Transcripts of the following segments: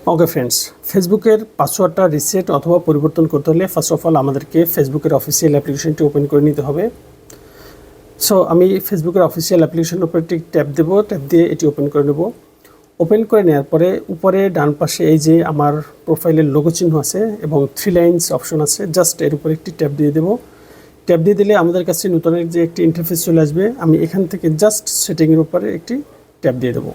Okay friends, ফেসবুকের পাসওয়ার্ডটা reset অথবা পরিবর্তন করতে হলে ফার্স্ট অফ অল আমাদেরকে ফেসবুকের অফিসিয়াল অ্যাপ্লিকেশনটি ওপেন করে নিতে হবে। সো আমি ফেসবুকের অফিসিয়াল অ্যাপ্লিকেশনের উপর একটি ট্যাপ দেবো, ট্যাপ দিয়ে এটি ওপেন করে নেব। ওপেন করে নেওয়ার পরে উপরে ডান পাশে এই যে আমার প্রোফাইলের লোগো চিহ্ন আছে এবং 3 লাইনস অপশন আছে, জাস্ট এর উপর একটি ট্যাপ দিয়ে দেবো। ট্যাপ দিয়ে দিলে আমাদের কাছে নতুনের যে একটি ইন্টারফেস চলে আসবে। আমি এখান থেকে জাস্ট সেটিংয়ের উপরে একটি ট্যাপ দিয়ে দেবো।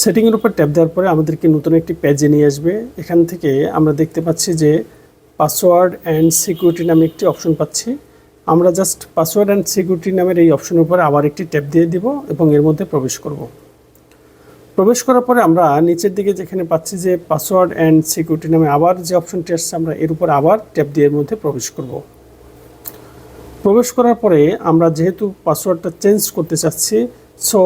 সেটিংয়ের উপর ট্যাপ দেওয়ার পরে আমাদেরকে নতুন একটি পেজে নিয়ে আসবে। এখান থেকে আমরা দেখতে পাচ্ছি যে পাসওয়ার্ড অ্যান্ড সিকিউরিটি নামে একটি অপশন পাচ্ছি। আমরা জাস্ট পাসওয়ার্ড অ্যান্ড সিকিউরিটি নামের এই অপশনের উপরে আবার একটি ট্যাপ দিয়ে দিব এবং এর মধ্যে প্রবেশ করব। প্রবেশ করার পরে আমরা নিচের দিকে যেখানে পাচ্ছি যে পাসওয়ার্ড অ্যান্ড সিকিউরিটি নামে আবার যে অপশনটি আসছে, আমরা এর উপর আবার ট্যাপ দিয়ে এর মধ্যে প্রবেশ করব। প্রবেশ করার পরে আমরা যেহেতু পাসওয়ার্ডটা চেঞ্জ করতে চাচ্ছি, সো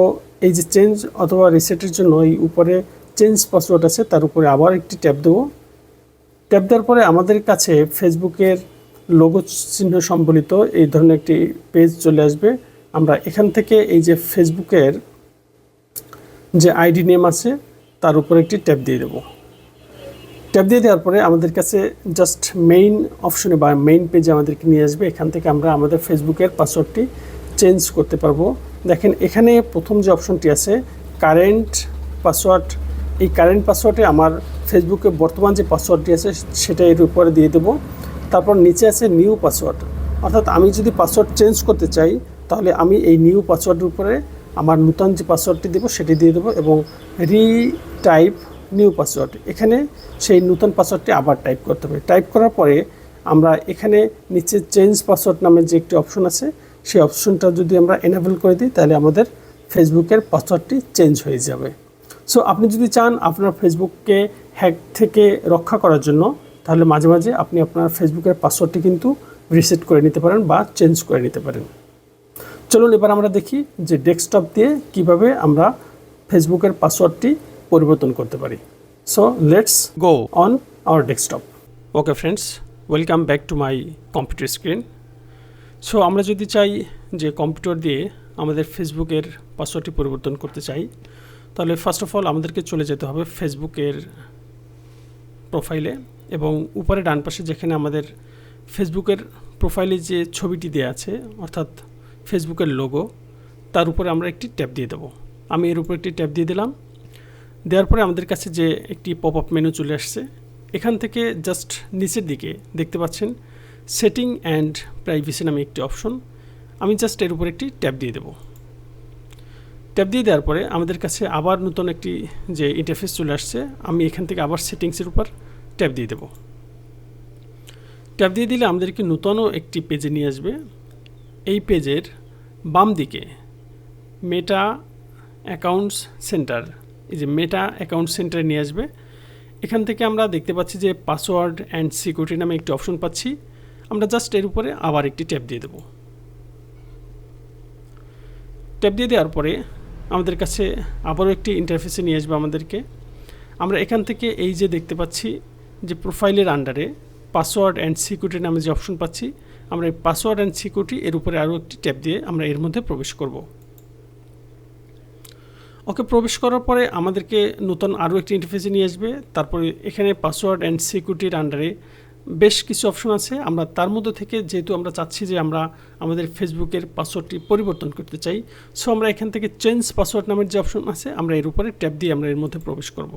এই যে চেঞ্জ অথবা রিসেটের জন্য এই উপরে চেঞ্জ পাসওয়ার্ড আছে, তার উপরে আবার একটি ট্যাপ দেবো। ট্যাপ দেওয়ার পরে আমাদের কাছে ফেসবুকের লোগো চিহ্ন সম্বলিত এই ধরনের একটি পেজ চলে আসবে। আমরা এখান থেকে এই যে ফেসবুকের যে আইডি নেম আছে তার উপরে একটি ট্যাপ দিয়ে দেবো। ট্যাপ দিয়ে দেওয়ার পরে আমাদের কাছে জাস্ট মেইন অপশনে বা মেইন পেজে আমাদেরকে নিয়ে আসবে। এখান থেকে আমরা আমাদের ফেসবুকের পাসওয়ার্ডটি চেঞ্জ করতে পারবো। দেখেন এখানে প্রথম যে অপশনটি আছে কারেন্ট পাসওয়ার্ড, এই কারেন্ট পাসওয়ার্ডে আমার ফেসবুকে বর্তমান যে পাসওয়ার্ডটি আছে সেটা এর উপরে দিয়ে দেবো। তারপর নিচে আছে নিউ পাসওয়ার্ড, অর্থাৎ আমি যদি পাসওয়ার্ড চেঞ্জ করতে চাই তাহলে আমি এই নিউ পাসওয়ার্ডের উপরে আমার নতুন যে পাসওয়ার্ডটি দেবো সেটি দিয়ে দেবো এবং রিটাইপ নিউ পাসওয়ার্ড, এখানে সেই নতুন পাসওয়ার্ডটি আবার টাইপ করতে হবে। টাইপ করার পরে আমরা এখানে নিচে চেঞ্জ পাসওয়ার্ড নামের যে একটি অপশন আছে সেই অপশনটা যদি আমরা এনেবল করে দিই তাহলে আমাদের ফেসবুকের পাসওয়ার্ডটি চেঞ্জ হয়ে যাবে। সো আপনি যদি চান আপনার ফেসবুককে হ্যাক থেকে রক্ষা করার জন্য, তাহলে মাঝে মাঝে আপনি আপনার ফেসবুকের পাসওয়ার্ডটি কিন্তু রিসেট করে নিতে পারেন বা চেঞ্জ করে নিতে পারেন। চলুন এবার আমরা দেখি যে ডেস্কটপ দিয়ে কিভাবে আমরা ফেসবুকের পাসওয়ার্ডটি পরিবর্তন করতে পারি। So let's go on our desktop. Okay friends, welcome back to my computer screen. So আমরা যদি চাই যে কম্পিউটার দিয়ে আমাদের ফেসবুকের পাসওয়ার্ডটি পরিবর্তন করতে চাই, তাহলে ফার্স্ট অফ অল আমাদেরকে চলে যেতে হবে ফেসবুকের প্রোফাইলে এবং উপরে ডান পাশে যেখানে আমাদের ফেসবুকের প্রোফাইলে যে ছবিটি দেওয়া আছে অর্থাৎ ফেসবুকের লোগো, তার উপরে আমরা একটি ট্যাপ দিয়ে দেবো। আমি এর উপর একটি ট্যাপ দিয়ে দিলাম। দেওয়ার পরে আমাদের কাছে যে একটি পপ আপ মেনু চলে আসছে, এখান থেকে জাস্ট নিচের দিকে দেখতে পাচ্ছেন সেটিং অ্যান্ড প্রাইভেসি নামে একটি অপশন, আমি জাস্ট এর উপর একটি ট্যাপ দিয়ে দেবো। ট্যাপ দিয়ে দেওয়ার পরে আমাদের কাছে আবার নতুন একটি যে ইন্টারফেস চলে আসছে, আমি এখান থেকে আবার সেটিংসের উপর ট্যাপ দিয়ে দেবো। ট্যাপ দিয়ে দিলে আমাদেরকে নতুনও একটি পেজে নিয়ে আসবে। এই পেজের বাম দিকে মেটা অ্যাকাউন্টস সেন্টার, এই যে মেটা অ্যাকাউন্ট সেন্টারে নিয়ে আসবে। এখান থেকে আমরা দেখতে পাচ্ছি যে পাসওয়ার্ড অ্যান্ড সিকিউরিটি নামে একটি অপশন পাচ্ছি, আমরা জাস্ট এর উপরে আবার একটি ট্যাপ দিয়ে দেবো। ট্যাপ দিয়ে দেওয়ার পরে আমাদের কাছে আবারও একটি ইন্টারফেসে নিয়ে আসবে আমাদেরকে। আমরা এখান থেকে এই যে দেখতে পাচ্ছি যে প্রোফাইলের আন্ডারে পাসওয়ার্ড অ্যান্ড সিকিউরিটি নামে যে অপশন পাচ্ছি, আমরা এই পাসওয়ার্ড অ্যান্ড সিকিউরিটি এর উপরে আরও একটি ট্যাপ দিয়ে আমরা এর মধ্যে প্রবেশ করব। ওকে, প্রবেশ করার পরে আমাদেরকে নতুন আরও একটি ইন্টারফেসে নিয়ে আসবে। তারপরে এখানে পাসওয়ার্ড অ্যান্ড সিকিউরিটির আন্ডারে বেশ কিছু অপশন আছে, আমরা তার মধ্যে থেকে যেহেতু আমরা চাচ্ছি যে আমরা আমাদের ফেসবুকের পাসওয়ার্ডটি পরিবর্তন করতে চাই, সো আমরা এখান থেকে চেঞ্জ পাসওয়ার্ড নামের যে অপশন আছে আমরা এর উপরে ট্যাপ দিয়ে আমরা এর মধ্যে প্রবেশ করব।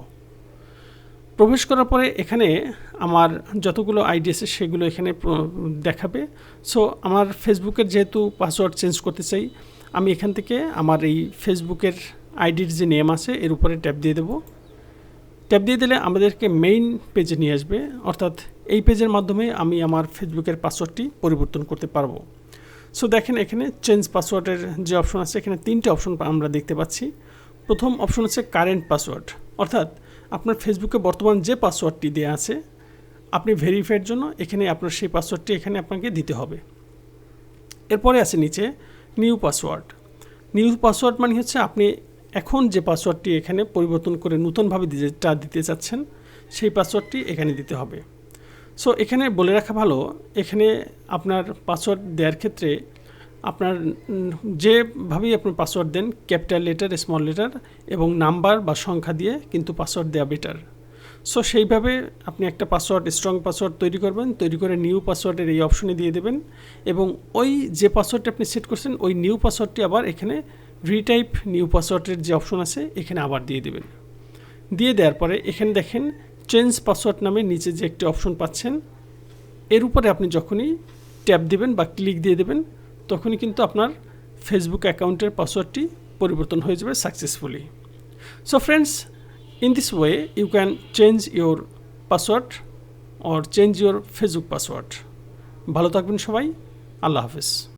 প্রবেশ করার পরে এখানে আমার যতগুলো আইডি আছে সেগুলো এখানে দেখাবে। সো আমার ফেসবুকের যেহেতু পাসওয়ার্ড চেঞ্জ করতে চাই, আমি এখান থেকে আমার এই ফেসবুকের আইডির যে নেম আছে এর উপরে ট্যাপ দিয়ে দেবো। ট্যাপ দিয়ে দিলে আমাদেরকে মেইন পেজে নিয়ে আসবে, অর্থাৎ এই পেজের মাধ্যমে আমি আমার ফেসবুকের পাসওয়ার্ডটি পরিবর্তন করতে পারবো। সো দেখেন এখানে চেঞ্জ পাসওয়ার্ডের যে অপশন আছে, এখানে 3টে অপশন আমরা দেখতে পাচ্ছি। প্রথম অপশন হচ্ছে কারেন্ট পাসওয়ার্ড, অর্থাৎ আপনার ফেসবুকে বর্তমান যে পাসওয়ার্ডটি দেওয়া আছে আপনি ভেরিফাইয়ের জন্য এখানে আপনার সেই পাসওয়ার্ডটি এখানে আপনাকে দিতে হবে। এরপরে আছে নিচে নিউ পাসওয়ার্ড। নিউ পাসওয়ার্ড মানে হচ্ছে আপনি এখন যে পাসওয়ার্ডটি এখানে পরিবর্তন করে নতুনভাবে যেটা দিতে চাচ্ছেন সেই পাসওয়ার্ডটি এখানে দিতে হবে। সো এখানে বলে রাখা ভালো, এখানে আপনার পাসওয়ার্ড দেওয়ার ক্ষেত্রে আপনার যেভাবেই আপনি পাসওয়ার্ড দেন, ক্যাপিটাল লেটার, স্মল লেটার এবং নাম্বার বা সংখ্যা দিয়ে কিন্তু পাসওয়ার্ড দেওয়া বেটার। সো সেইভাবে আপনি একটা পাসওয়ার্ড, স্ট্রং পাসওয়ার্ড তৈরি করবেন, তৈরি করে নিউ পাসওয়ার্ডের এই অপশনে দিয়ে দেবেন এবং ওই যে পাসওয়ার্ডটা আপনি সেট করছেন ওই নিউ পাসওয়ার্ডটি আবার এখানে রিটাইপ নিউ পাসওয়ার্ডের যে অপশন আছে এখানে আবার দিয়ে দেবেন। দিয়ে দেওয়ার পরে এখানে দেখেন চেঞ্জ পাসওয়ার্ড নামে নিচে যে একটি অপশন পাচ্ছেন, এর উপরে আপনি যখনই ট্যাপ দেবেন বা ক্লিক দিয়ে দেবেন তখনই কিন্তু আপনার ফেসবুক অ্যাকাউন্টের পাসওয়ার্ডটি পরিবর্তন হয়ে যাবে successfully. So friends, in this way you can change your password or change your Facebook password. ভালো থাকবেন সবাই, আল্লাহ হাফেজ।